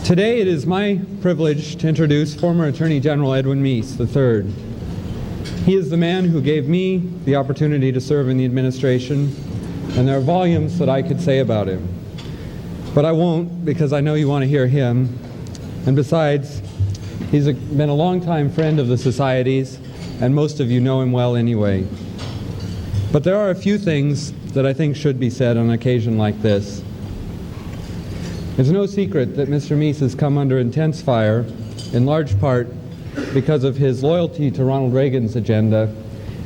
Today it is my privilege to introduce former Attorney General Edwin Meese III. He is the man who gave me the opportunity to serve in the administration, and there are volumes that I could say about him. But I won't, because I know you want to hear him. And besides, he's been a longtime friend of the Society's, and most of you know him well anyway. But there are a few things that I think should be said on an occasion like this. It's no secret that Mr. Meese has come under intense fire, in large part because of his loyalty to Ronald Reagan's agenda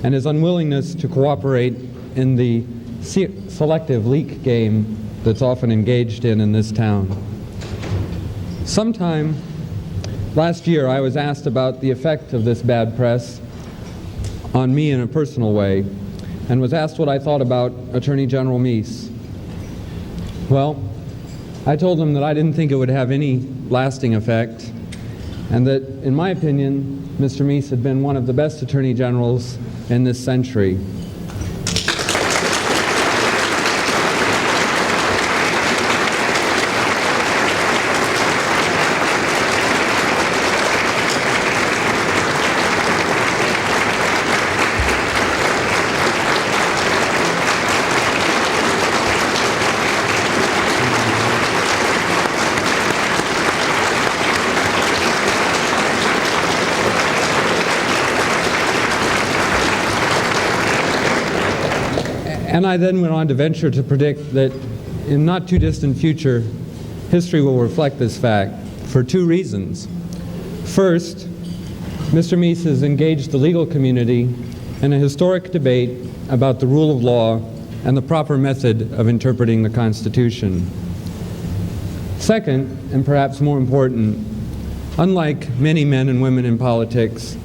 and his unwillingness to cooperate in the selective leak game that's often engaged in this town. Sometime last year, I was asked about the effect of this bad press on me in a personal way, and was asked what I thought about Attorney General Meese. Well, I told him that I didn't think it would have any lasting effect, and that, in my opinion, Mr. Meese had been one of the best attorney generals in this century. And I then went on to venture to predict that in not too distant future, history will reflect this fact for two reasons. First, Mr. Meese has engaged the legal community in a historic debate about the rule of law and the proper method of interpreting the Constitution. Second, and perhaps more important, unlike many men and women in politics,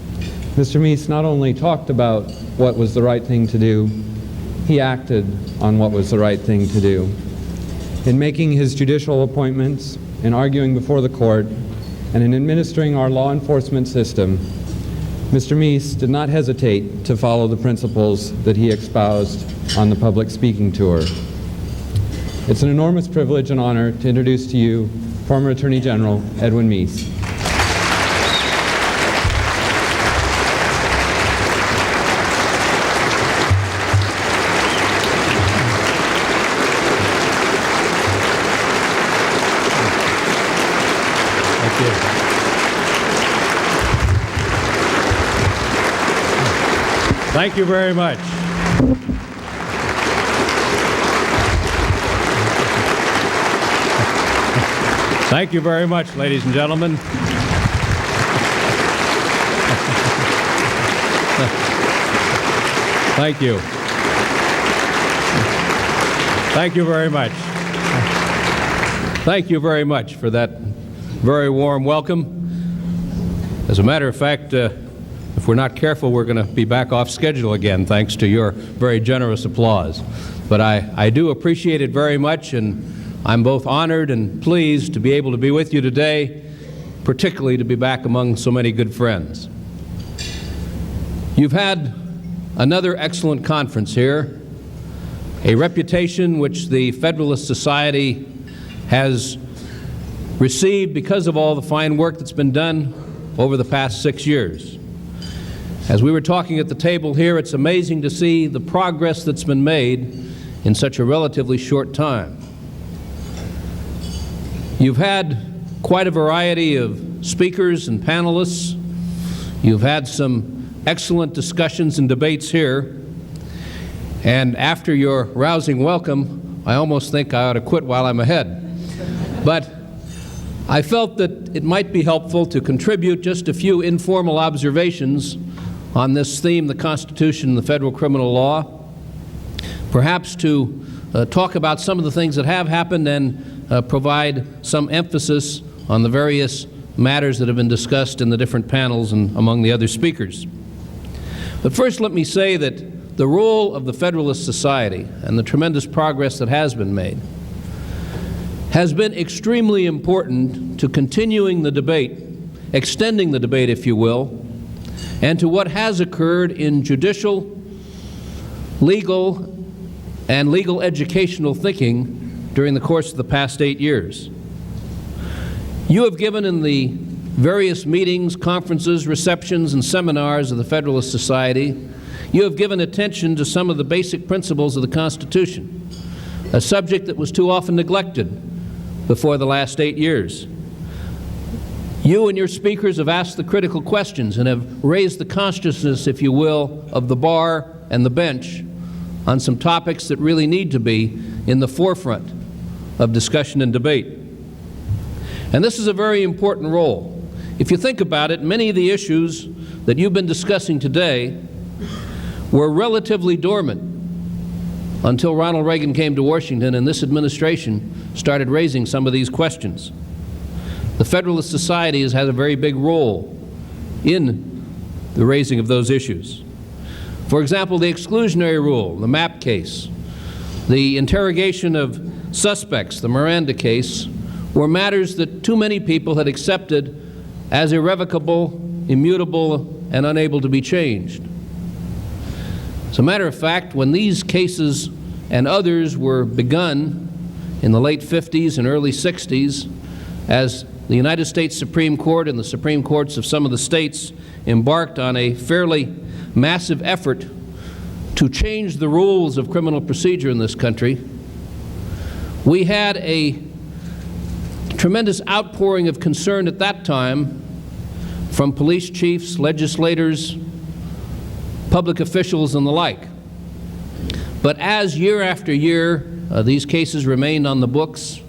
Mr. Meese not only talked about what was the right thing to do, he acted on what was the right thing to do. In making his judicial appointments, in arguing before the court, and in administering our law enforcement system, Mr. Meese did not hesitate to follow the principles that he espoused on the public speaking tour. It's an enormous privilege and honor to introduce to you former Attorney General Edwin Meese. Thank you very much. Thank you very much, ladies and gentlemen. Thank you. Thank you very much. Thank you very much for that very warm welcome. As a matter of fact, if we're not careful, we're going to be back off schedule again, thanks to your very generous applause. But I do appreciate it very much, and I'm both honored and pleased to be able to be with you today, particularly to be back among so many good friends. You've had another excellent conference here, a reputation which the Federalist Society has received because of all the fine work that's been done over the past 6 years. As we were talking at the table here, it's amazing to see the progress that's been made in such a relatively short time. You've had quite a variety of speakers and panelists. You've had some excellent discussions and debates here. And after your rousing welcome, I almost think I ought to quit while I'm ahead. But I felt that it might be helpful to contribute just a few informal observations on this theme, the Constitution and the federal criminal law, perhaps to talk about some of the things that have happened and provide some emphasis on the various matters that have been discussed in the different panels and among the other speakers. But first, let me say that the role of the Federalist Society and the tremendous progress that has been made has been extremely important to continuing the debate, extending the debate, if you will, and to what has occurred in judicial, legal, and legal educational thinking during the course of the past 8 years. You have given in the various meetings, conferences, receptions, and seminars of the Federalist Society, you have given attention to some of the basic principles of the Constitution, a subject that was too often neglected before the last 8 years. You and your speakers have asked the critical questions and have raised the consciousness, if you will, of the bar and the bench on some topics that really need to be in the forefront of discussion and debate. And this is a very important role. If you think about it, many of the issues that you've been discussing today were relatively dormant until Ronald Reagan came to Washington and this administration started raising some of these questions. The Federalist Society has had a very big role in the raising of those issues. For example, the exclusionary rule, the MAP case, the interrogation of suspects, the Miranda case, were matters that too many people had accepted as irrevocable, immutable, and unable to be changed. As a matter of fact, when these cases and others were begun in the late 50s and early 60s, as the United States Supreme Court and the Supreme Courts of some of the states embarked on a fairly massive effort to change the rules of criminal procedure in this country, we had a tremendous outpouring of concern at that time from police chiefs, legislators, public officials, and the like. But as year after year these cases remained on the books,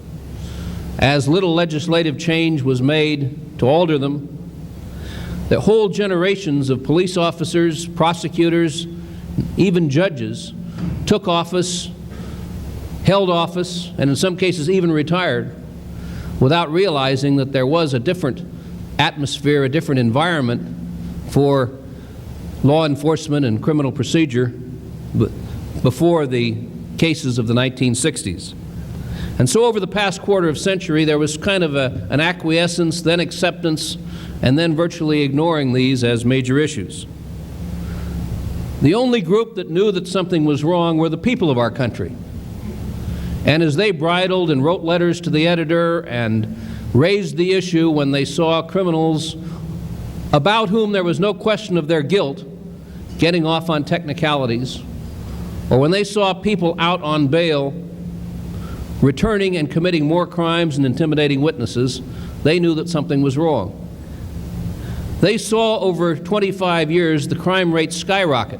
as little legislative change was made to alter them, that whole generations of police officers, prosecutors, even judges took office, held office, and in some cases even retired without realizing that there was a different atmosphere, a different environment for law enforcement and criminal procedure before the cases of the 1960s. And so over the past quarter of century, there was kind of an acquiescence, then acceptance, and then virtually ignoring these as major issues. The only group that knew that something was wrong were the people of our country. And as they bridled and wrote letters to the editor and raised the issue when they saw criminals about whom there was no question of their guilt getting off on technicalities, or when they saw people out on bail returning and committing more crimes and intimidating witnesses, they knew that something was wrong. They saw over 25 years the crime rate skyrocket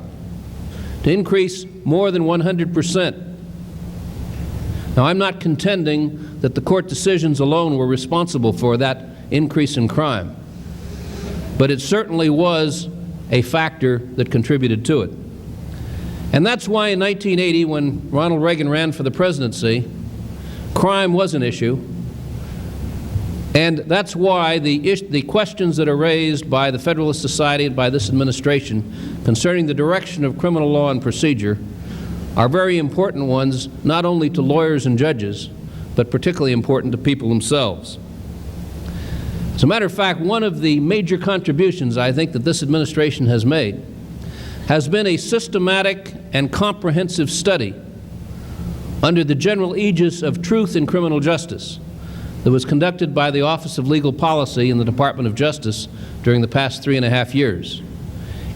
to increase more than 100%. Now, I'm not contending that the court decisions alone were responsible for that increase in crime, but it certainly was a factor that contributed to it. And that's why in 1980, when Ronald Reagan ran for the presidency, crime was an issue. And that's why the questions that are raised by the Federalist Society and by this administration concerning the direction of criminal law and procedure are very important ones, not only to lawyers and judges, but particularly important to people themselves. As a matter of fact, one of the major contributions I think that this administration has made has been a systematic and comprehensive study under the general aegis of truth in criminal justice that was conducted by the Office of Legal Policy in the Department of Justice during the past 3.5 years.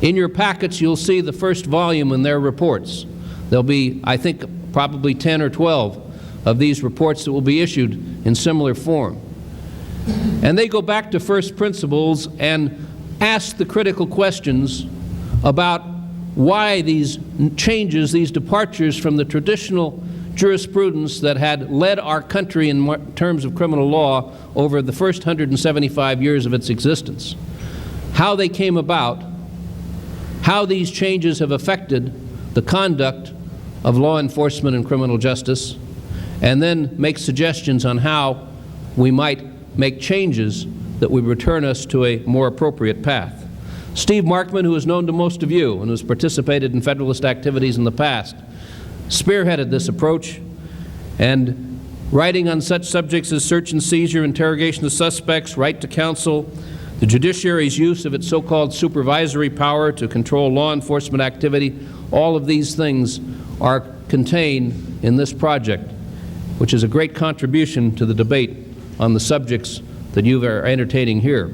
In your packets, you'll see the first volume in their reports. There'll be, I think, probably 10 or 12 of these reports that will be issued in similar form. And they go back to first principles and ask the critical questions about why these changes, these departures from the traditional jurisprudence that had led our country in terms of criminal law over the first 175 years of its existence, how they came about, how these changes have affected the conduct of law enforcement and criminal justice, and then make suggestions on how we might make changes that would return us to a more appropriate path. Steve Markman, who is known to most of you and who's participated in Federalist activities in the past, spearheaded this approach, and writing on such subjects as search and seizure, interrogation of suspects, right to counsel, the judiciary's use of its so-called supervisory power to control law enforcement activity, all of these things are contained in this project, which is a great contribution to the debate on the subjects that you are entertaining here.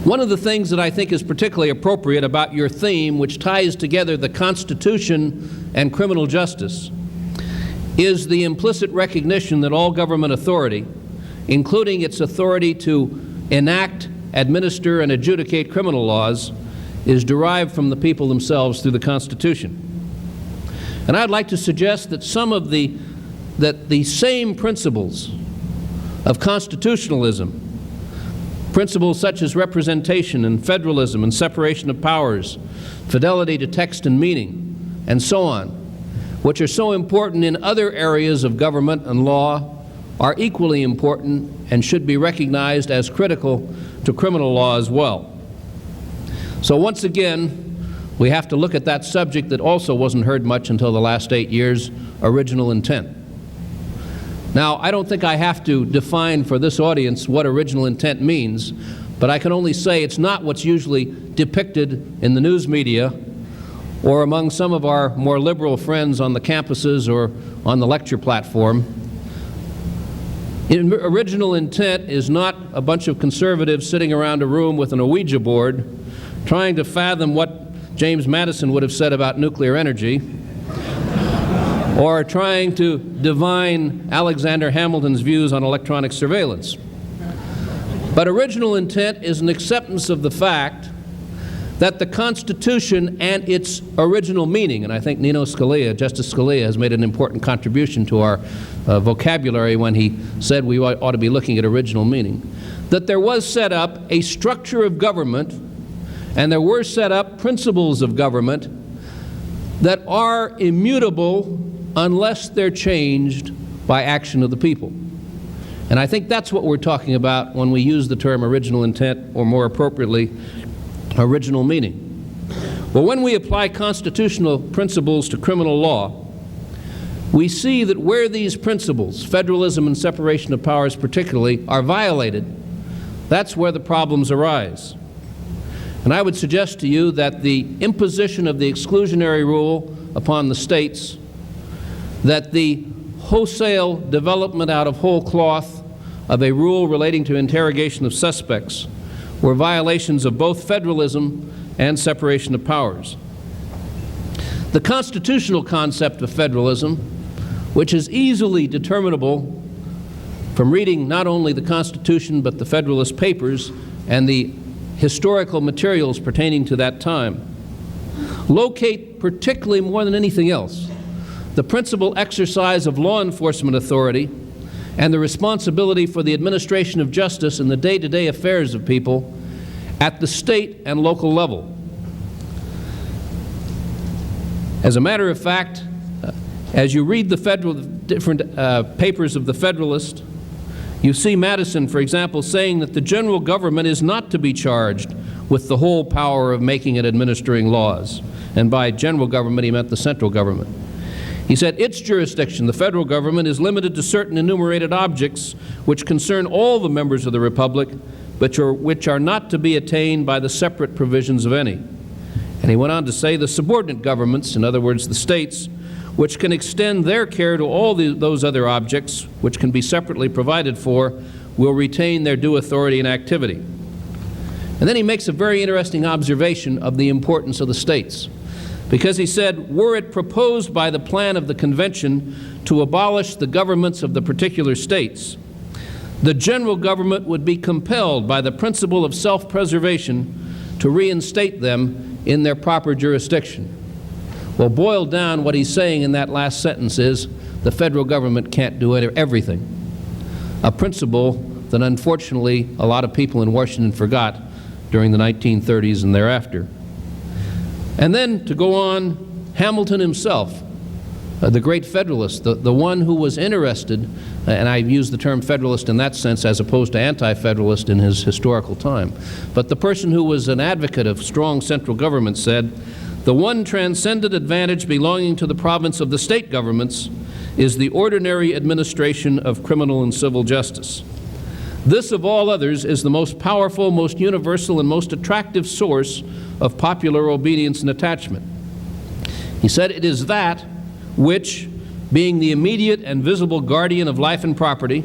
One of the things that I think is particularly appropriate about your theme, which ties together the Constitution and criminal justice, is the implicit recognition that all government authority, including its authority to enact, administer, and adjudicate criminal laws, is derived from the people themselves through the Constitution. And I'd like to suggest that the same principles of constitutionalism, principles such as representation and federalism and separation of powers, fidelity to text and meaning, and so on, which are so important in other areas of government and law, are equally important and should be recognized as critical to criminal law as well. So once again, we have to look at that subject that also wasn't heard much until the last 8 years, original intent. Now, I don't think I have to define for this audience what original intent means, but I can only say it's not what's usually depicted in the news media or among some of our more liberal friends on the campuses or on the lecture platform. Original intent is not a bunch of conservatives sitting around a room with an Ouija board trying to fathom what James Madison would have said about nuclear energy, or trying to divine Alexander Hamilton's views on electronic surveillance. But original intent is an acceptance of the fact that the Constitution and its original meaning, and I think Justice Scalia has made an important contribution to our vocabulary when he said we ought to be looking at original meaning, that there was set up a structure of government and there were set up principles of government that are immutable unless they're changed by action of the people. And I think that's what we're talking about when we use the term original intent, or more appropriately, original meaning. Well, when we apply constitutional principles to criminal law, we see that where these principles, federalism and separation of powers particularly, are violated, that's where the problems arise. And I would suggest to you that the imposition of the exclusionary rule upon the states, that the wholesale development out of whole cloth of a rule relating to interrogation of suspects were violations of both federalism and separation of powers. The constitutional concept of federalism, which is easily determinable from reading not only the Constitution but the Federalist Papers and the historical materials pertaining to that time, locate particularly more than anything else the principal exercise of law enforcement authority and the responsibility for the administration of justice in the day-to-day affairs of people at the state and local level. As a matter of fact, as you read the different papers of the Federalist, you see Madison, for example, saying that the general government is not to be charged with the whole power of making and administering laws. And by general government, he meant the central government. He said, its jurisdiction, the federal government, is limited to certain enumerated objects which concern all the members of the Republic, but which are not to be attained by the separate provisions of any. And he went on to say, the subordinate governments, in other words, the states, which can extend their care to all those other objects, which can be separately provided for, will retain their due authority and activity. And then he makes a very interesting observation of the importance of the states, because he said, were it proposed by the plan of the convention to abolish the governments of the particular states, the general government would be compelled by the principle of self-preservation to reinstate them in their proper jurisdiction. Well, boiled down, what he's saying in that last sentence is the federal government can't do everything, a principle that unfortunately a lot of people in Washington forgot during the 1930s and thereafter. And then, to go on, Hamilton himself, the great Federalist, the one who was interested, and I use the term Federalist in that sense as opposed to anti-Federalist in his historical time, but the person who was an advocate of strong central government said, the one transcendent advantage belonging to the province of the state governments is the ordinary administration of criminal and civil justice. This of all others is the most powerful, most universal, and most attractive source of popular obedience and attachment. He said it is that which, being the immediate and visible guardian of life and property,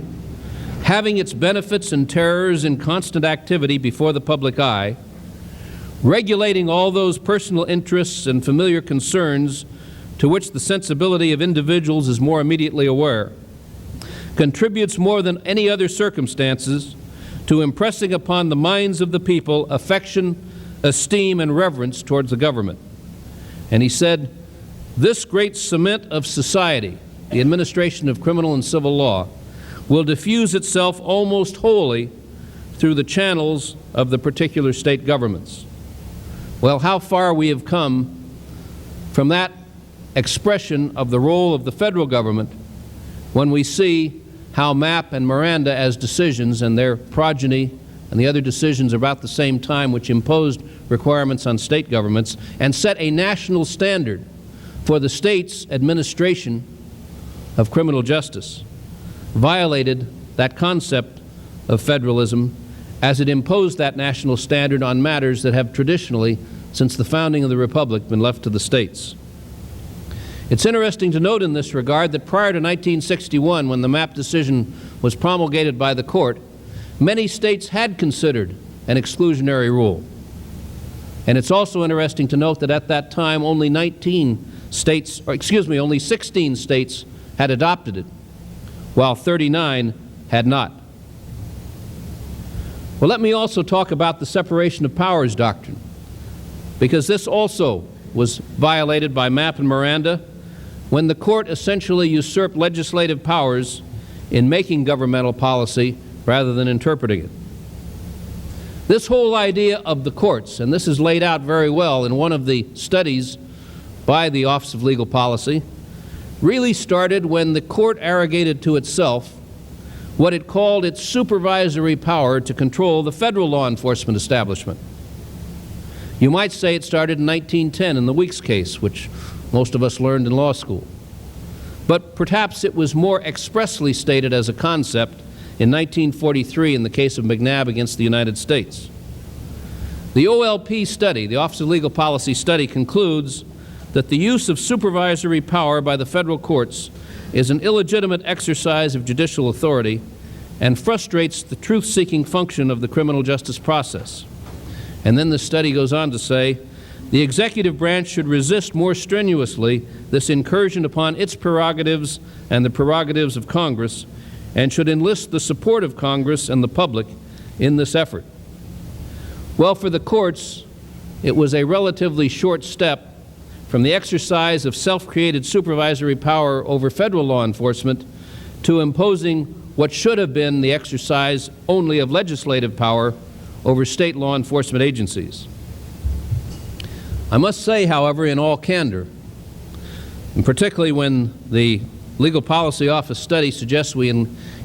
having its benefits and terrors in constant activity before the public eye, regulating all those personal interests and familiar concerns to which the sensibility of individuals is more immediately aware, contributes more than any other circumstances to impressing upon the minds of the people affection, esteem, and reverence towards the government. And he said, this great cement of society, the administration of criminal and civil law, will diffuse itself almost wholly through the channels of the particular state governments. Well, how far we have come from that expression of the role of the federal government when we see how Mapp and Miranda, as decisions, and their progeny and the other decisions about the same time, which imposed requirements on state governments and set a national standard for the state's administration of criminal justice, violated that concept of federalism as it imposed that national standard on matters that have traditionally, since the founding of the Republic, been left to the states. It's interesting to note in this regard that prior to 1961, when the Mapp decision was promulgated by the court, many states had considered an exclusionary rule. And it's also interesting to note that at that time only 16 states had adopted it, while 39 had not. Well, let me also talk about the separation of powers doctrine, because this also was violated by Mapp and Miranda when the court essentially usurped legislative powers in making governmental policy rather than interpreting it. This whole idea of the courts, and this is laid out very well in one of the studies by the Office of Legal Policy, really started when the court arrogated to itself what it called its supervisory power to control the federal law enforcement establishment. You might say it started in 1910 in the Weeks case, which most of us learned in law school. But perhaps it was more expressly stated as a concept in 1943 in the case of McNabb against the United States. The OLP study, the Office of Legal Policy study, concludes that the use of supervisory power by the federal courts is an illegitimate exercise of judicial authority and frustrates the truth-seeking function of the criminal justice process. And then the study goes on to say, the executive branch should resist more strenuously this incursion upon its prerogatives and the prerogatives of Congress, and should enlist the support of Congress and the public in this effort. Well, for the courts, it was a relatively short step from the exercise of self-created supervisory power over federal law enforcement to imposing what should have been the exercise only of legislative power over state law enforcement agencies. I must say, however, in all candor, and particularly when the Legal Policy Office study suggests we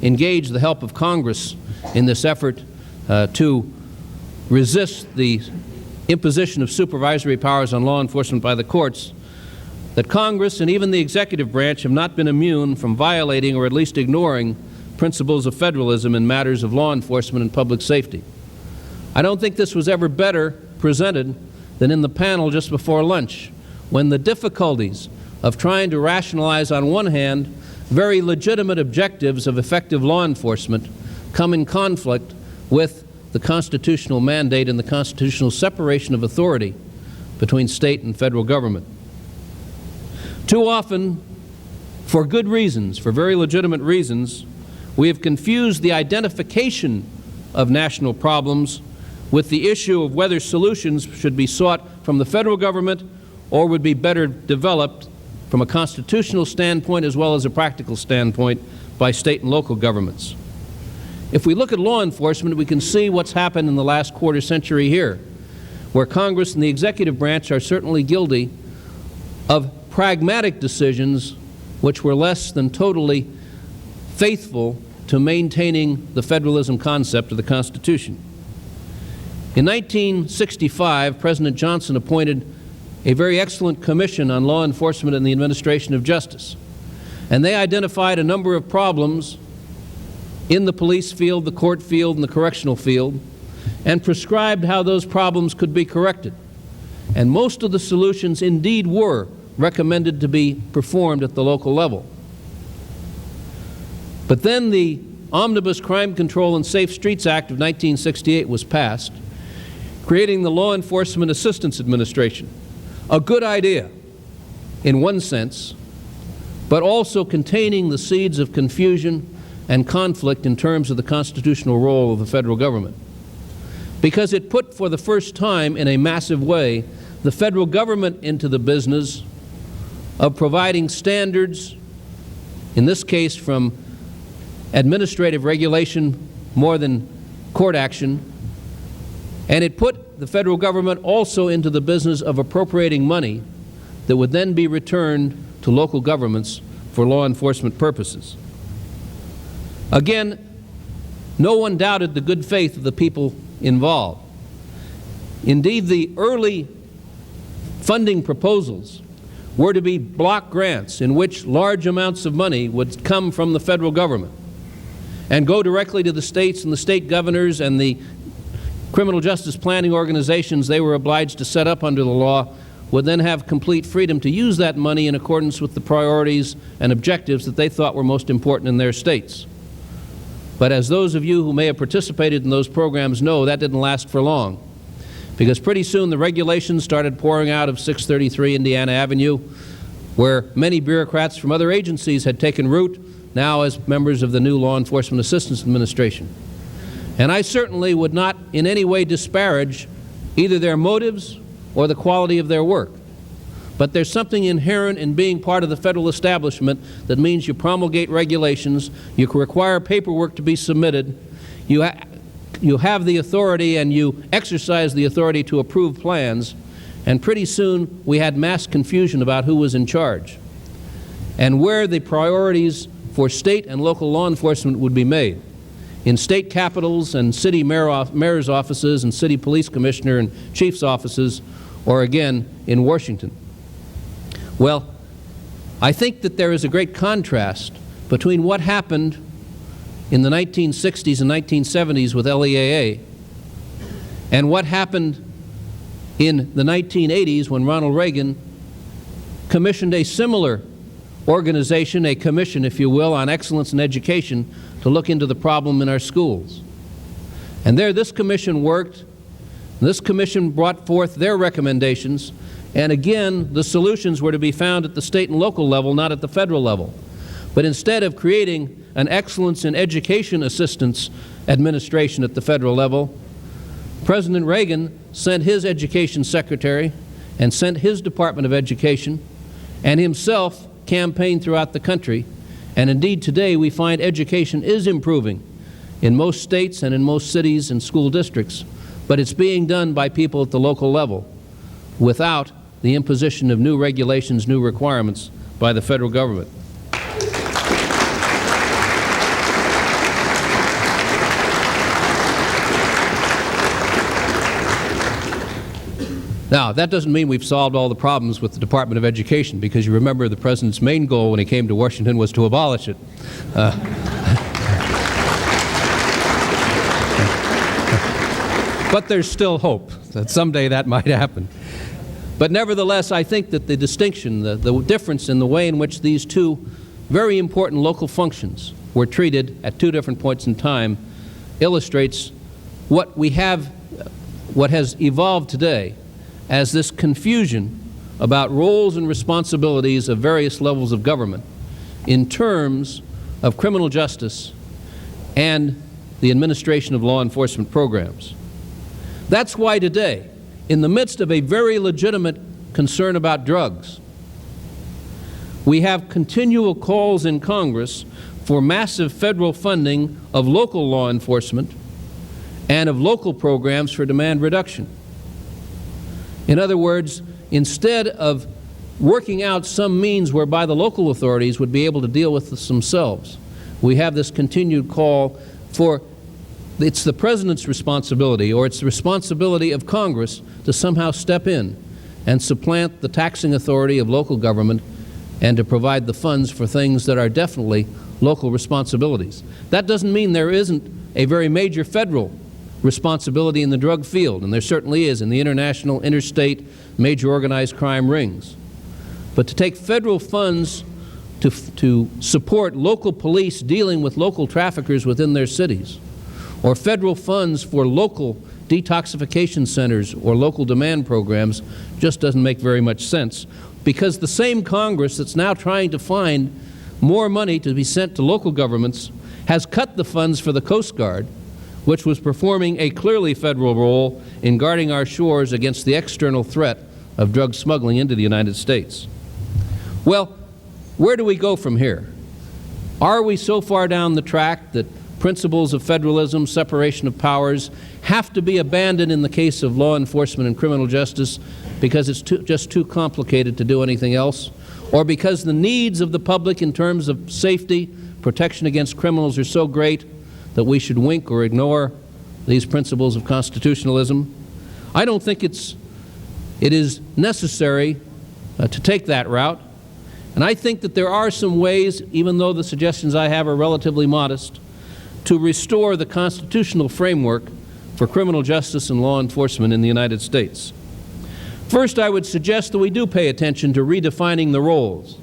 engage the help of Congress in this effort to resist the imposition of supervisory powers on law enforcement by the courts, that Congress and even the executive branch have not been immune from violating or at least ignoring principles of federalism in matters of law enforcement and public safety. I don't think this was ever better presented than in the panel just before lunch, when the difficulties of trying to rationalize, on one hand, very legitimate objectives of effective law enforcement come in conflict with the constitutional mandate and the constitutional separation of authority between state and federal government. Too often, for good reasons, for very legitimate reasons, we have confused the identification of national problems with the issue of whether solutions should be sought from the federal government or would be better developed from a constitutional standpoint as well as a practical standpoint by state and local governments. If we look at law enforcement, we can see what's happened in the last quarter century here, where Congress and the executive branch are certainly guilty of pragmatic decisions which were less than totally faithful to maintaining the federalism concept of the Constitution. In 1965, President Johnson appointed a very excellent commission on law enforcement and the administration of justice, and they identified a number of problems in the police field, the court field, and the correctional field, and prescribed how those problems could be corrected. And most of the solutions indeed were recommended to be performed at the local level. But then the Omnibus Crime Control and Safe Streets Act of 1968 was passed, creating the Law Enforcement Assistance Administration. A good idea in one sense, but also containing the seeds of confusion and conflict in terms of the constitutional role of the federal government. Because it put for the first time in a massive way the federal government into the business of providing standards, in this case from administrative regulation more than court action, and it put the federal government also into the business of appropriating money that would then be returned to local governments for law enforcement purposes. Again, no one doubted the good faith of the people involved. Indeed, the early funding proposals were to be block grants in which large amounts of money would come from the federal government and go directly to the states, and the state governors and the criminal justice planning organizations they were obliged to set up under the law would then have complete freedom to use that money in accordance with the priorities and objectives that they thought were most important in their states. But as those of you who may have participated in those programs know, that didn't last for long, because pretty soon the regulations started pouring out of 633 Indiana Avenue, where many bureaucrats from other agencies had taken root, now as members of the new Law Enforcement Assistance Administration. And I certainly would not in any way disparage either their motives or the quality of their work. But there's something inherent in being part of the federal establishment that means you promulgate regulations, you require paperwork to be submitted, you have the authority and you exercise the authority to approve plans, and pretty soon we had mass confusion about who was in charge and where the priorities for state and local law enforcement would be made. In state capitals and city mayor's offices and city police commissioner and chief's offices, or again in Washington. Well, I think that there is a great contrast between what happened in the 1960s and 1970s with LEAA and what happened in the 1980s when Ronald Reagan commissioned a similar organization, a commission, if you will, on excellence in education to look into the problem in our schools. And there this commission worked. This commission brought forth their recommendations, and again the solutions were to be found at the state and local level, not at the federal level. But instead of creating an excellence in education assistance administration at the federal level, President Reagan sent his education secretary and sent his Department of Education and himself campaigned throughout the country. And indeed today we find education is improving in most states and in most cities and school districts, but it's being done by people at the local level without the imposition of new regulations, new requirements by the federal government. Now, that doesn't mean we've solved all the problems with the Department of Education, because you remember the President's main goal when he came to Washington was to abolish it. But there's still hope that someday that might happen. But nevertheless, I think that the distinction, the difference in the way in which these two very important local functions were treated at two different points in time illustrates what we have, what has evolved today as this confusion about roles and responsibilities of various levels of government in terms of criminal justice and the administration of law enforcement programs. That's why today, in the midst of a very legitimate concern about drugs, we have continual calls in Congress for massive federal funding of local law enforcement and of local programs for demand reduction. In other words, instead of working out some means whereby the local authorities would be able to deal with this themselves, we have this continued call for it's the President's responsibility, or it's the responsibility of Congress to somehow step in and supplant the taxing authority of local government and to provide the funds for things that are definitely local responsibilities. That doesn't mean there isn't a very major federal responsibility in the drug field, and there certainly is in the international, interstate, major organized crime rings. But to take federal funds to support local police dealing with local traffickers within their cities, or federal funds for local detoxification centers or local demand programs just doesn't make very much sense, because the same Congress that's now trying to find more money to be sent to local governments has cut the funds for the Coast Guard, which was performing a clearly federal role in guarding our shores against the external threat of drug smuggling into the United States. Well, where do we go from here? Are we so far down the track that principles of federalism, separation of powers, have to be abandoned in the case of law enforcement and criminal justice because it's just too complicated to do anything else, or because the needs of the public in terms of safety, protection against criminals are so great that we should wink or ignore these principles of constitutionalism? I don't think it is necessary to take that route, and I think that there are some ways, even though the suggestions I have are relatively modest, to restore the constitutional framework for criminal justice and law enforcement in the United States. First, I would suggest that we do pay attention to redefining the roles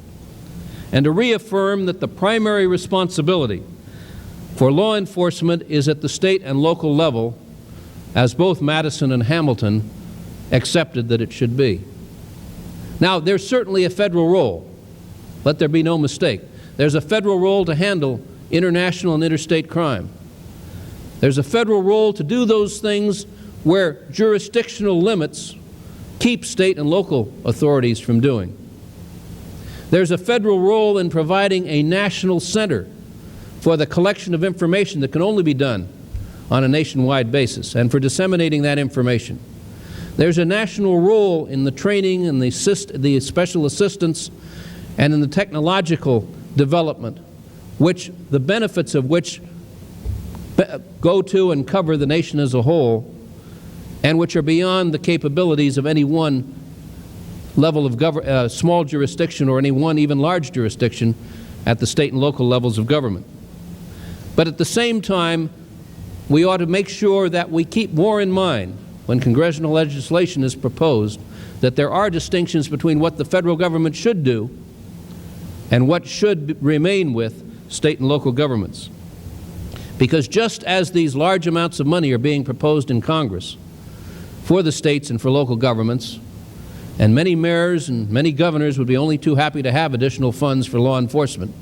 and to reaffirm that the primary responsibility for law enforcement is at the state and local level, as both Madison and Hamilton accepted that it should be. Now, there's certainly a federal role. Let there be no mistake. There's a federal role to handle international and interstate crime. There's a federal role to do those things where jurisdictional limits keep state and local authorities from doing. There's a federal role in providing a national center for the collection of information that can only be done on a nationwide basis, and for disseminating that information. There's a national role in the training and the special assistance and in the technological development, which the benefits of which go to and cover the nation as a whole, and which are beyond the capabilities of any one level of small jurisdiction or any one even large jurisdiction at the state and local levels of government. But at the same time, we ought to make sure that we keep more in mind when congressional legislation is proposed that there are distinctions between what the federal government should do and what should remain with state and local governments. Because just as these large amounts of money are being proposed in Congress for the states and for local governments, and many mayors and many governors would be only too happy to have additional funds for law enforcement,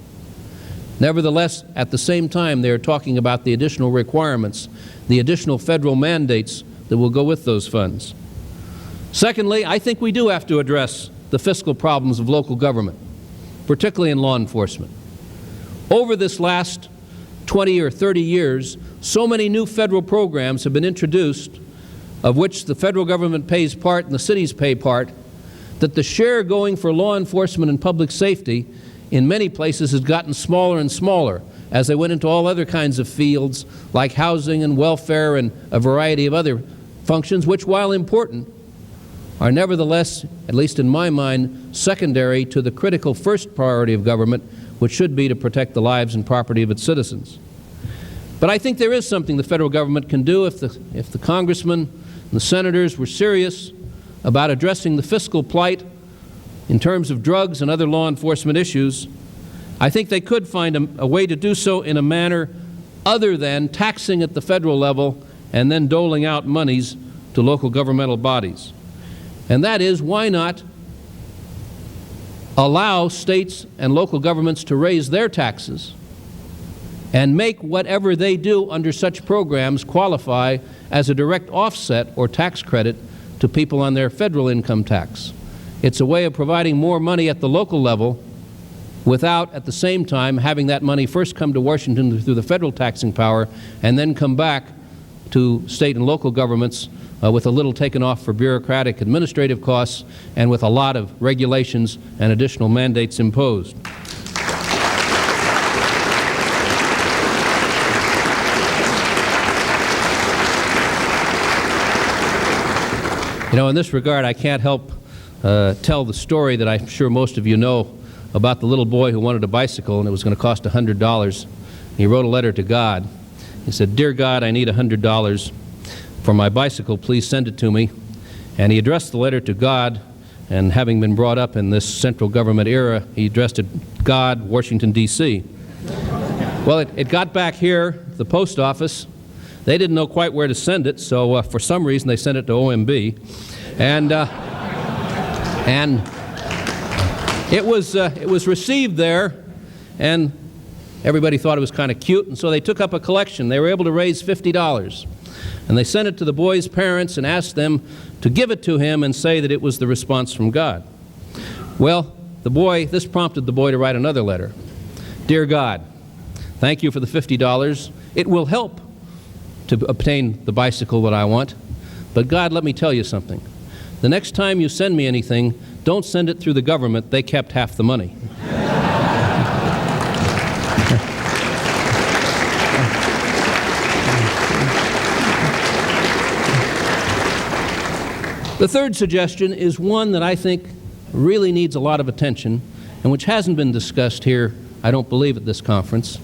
nevertheless, at the same time, they are talking about the additional requirements, the additional federal mandates that will go with those funds. Secondly, I think we do have to address the fiscal problems of local government, particularly in law enforcement. Over this last 20 or 30 years, so many new federal programs have been introduced, of which the federal government pays part and the cities pay part, that the share going for law enforcement and public safety in many places has gotten smaller and smaller as they went into all other kinds of fields like housing and welfare and a variety of other functions, which, while important, are nevertheless, at least in my mind, secondary to the critical first priority of government, which should be to protect the lives and property of its citizens. But I think there is something the federal government can do if the congressmen and the senators were serious about addressing the fiscal plight in terms of drugs and other law enforcement issues. I think they could find a way to do so in a manner other than taxing at the federal level and then doling out monies to local governmental bodies. And that is, why not allow states and local governments to raise their taxes and make whatever they do under such programs qualify as a direct offset or tax credit to people on their federal income tax. It's a way of providing more money at the local level without, at the same time, having that money first come to Washington through the federal taxing power and then come back to state and local governments with a little taken off for bureaucratic administrative costs and with a lot of regulations and additional mandates imposed. You know, in this regard, I can't help tell the story that I'm sure most of you know about the little boy who wanted a bicycle and it was going to cost $100. He wrote a letter to God. He said, "Dear God, I need $100 for my bicycle. Please send it to me." And he addressed the letter to God, and having been brought up in this central government era, he addressed it God, Washington, D.C. Well, it got back here, the post office. They didn't know quite where to send it, so for some reason they sent it to OMB. And it was received there, and everybody thought it was kind of cute, and so they took up a collection. They were able to raise $50. And they sent it to the boy's parents and asked them to give it to him and say that it was the response from God. Well, this prompted the boy to write another letter. Dear God, thank you for the $50. It will help to obtain the bicycle that I want. But God, let me tell you something. The next time you send me anything, don't send it through the government. They kept half the money. The third suggestion is one that I think really needs a lot of attention and which hasn't been discussed here, I don't believe, at this conference.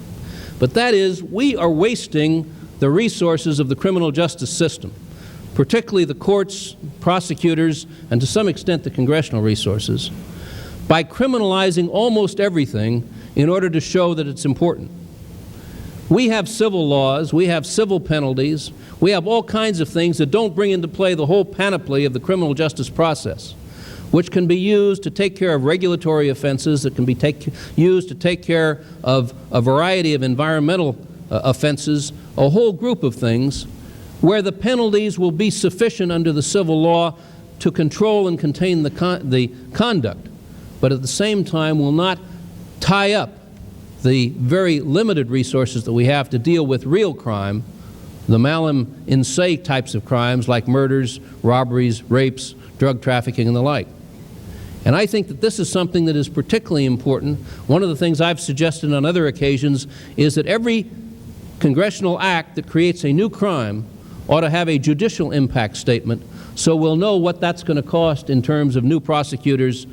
But that is, we are wasting the resources of the criminal justice system, particularly the courts, prosecutors, and to some extent the congressional resources, by criminalizing almost everything in order to show that it's important. We have civil laws, we have civil penalties, we have all kinds of things that don't bring into play the whole panoply of the criminal justice process, which can be used to take care of regulatory offenses, that can be used to take care of a variety of environmental offenses, a whole group of things where the penalties will be sufficient under the civil law to control and contain the conduct, but at the same time will not tie up the very limited resources that we have to deal with real crime, the malum in se types of crimes like murders, robberies, rapes, drug trafficking, and the like. And I think that this is something that is particularly important. One of the things I've suggested on other occasions is that every congressional act that creates a new crime ought to have a judicial impact statement, so we'll know what that's going to cost in terms of new prosecutors,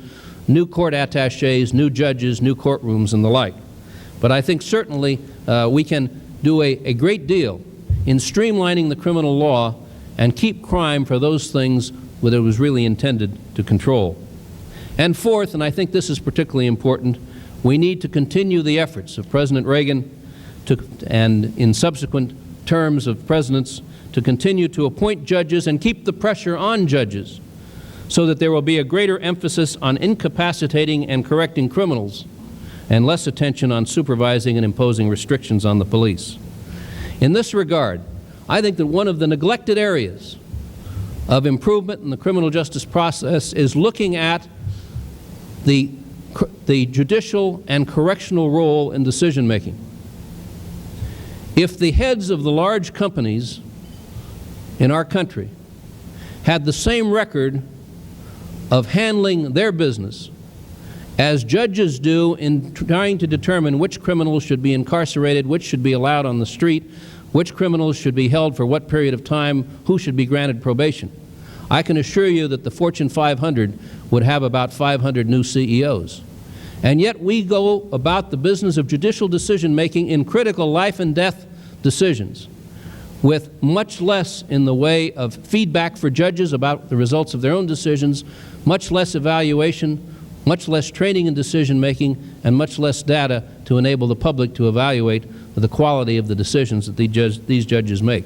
new court attachés, new judges, new courtrooms, and the like. But I think certainly we can do a great deal in streamlining the criminal law and keep crime for those things that it was really intended to control. And fourth, and I think this is particularly important, we need to continue the efforts of President Reagan and in subsequent terms of presidents to continue to appoint judges and keep the pressure on judges so that there will be a greater emphasis on incapacitating and correcting criminals and less attention on supervising and imposing restrictions on the police. In this regard, I think that one of the neglected areas of improvement in the criminal justice process is looking at the judicial and correctional role in decision-making. If the heads of the large companies in our country had the same record of handling their business as judges do in trying to determine which criminals should be incarcerated, which should be allowed on the street, which criminals should be held for what period of time, who should be granted probation, I can assure you that the Fortune 500 would have about 500 new CEOs. And yet we go about the business of judicial decision-making in critical life and death decisions with much less in the way of feedback for judges about the results of their own decisions, much less evaluation, much less training in decision-making, and much less data to enable the public to evaluate the quality of the decisions that these judges make.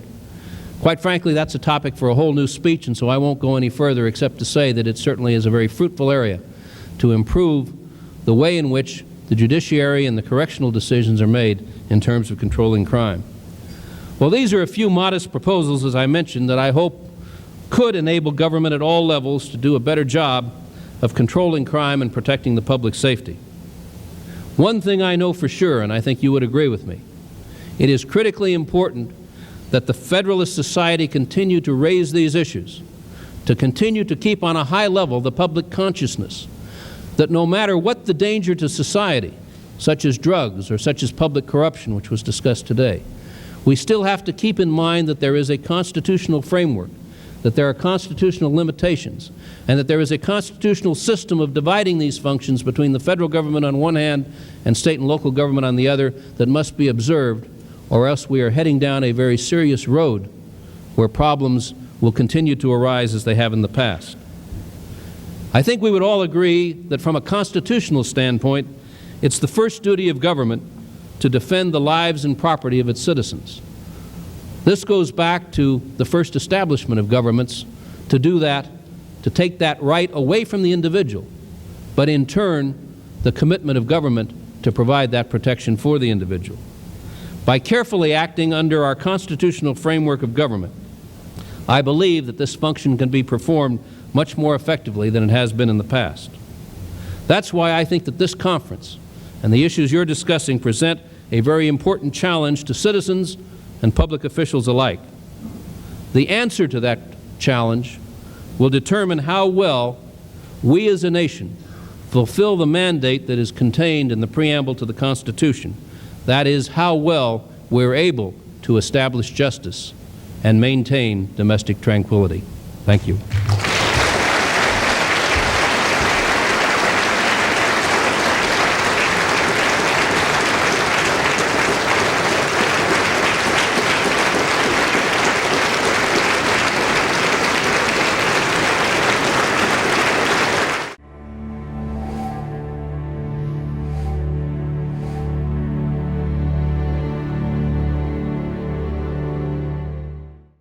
Quite frankly, that's a topic for a whole new speech, and so I won't go any further except to say that it certainly is a very fruitful area to improve the way in which the judiciary and the correctional decisions are made in terms of controlling crime. Well, these are a few modest proposals, as I mentioned, that I hope could enable government at all levels to do a better job of controlling crime and protecting the public safety. One thing I know for sure, and I think you would agree with me, it is critically important that the Federalist Society continue to raise these issues, to continue to keep on a high level the public consciousness that no matter what the danger to society, such as drugs or such as public corruption, which was discussed today, we still have to keep in mind that there is a constitutional framework, that there are constitutional limitations, and that there is a constitutional system of dividing these functions between the federal government on one hand and state and local government on the other that must be observed, or else we are heading down a very serious road where problems will continue to arise as they have in the past. I think we would all agree that from a constitutional standpoint, It's the first duty of government to defend the lives and property of its citizens. This goes back to the first establishment of governments to do that, to take that right away from the individual, but in turn, the commitment of government to provide that protection for the individual. By carefully acting under our constitutional framework of government, I believe that this function can be performed much more effectively than it has been in the past. That's why I think that this conference and the issues you're discussing present a very important challenge to citizens and public officials alike. The answer to that challenge will determine how well we as a nation fulfill the mandate that is contained in the preamble to the Constitution. That is, how well we're able to establish justice and maintain domestic tranquility. Thank you.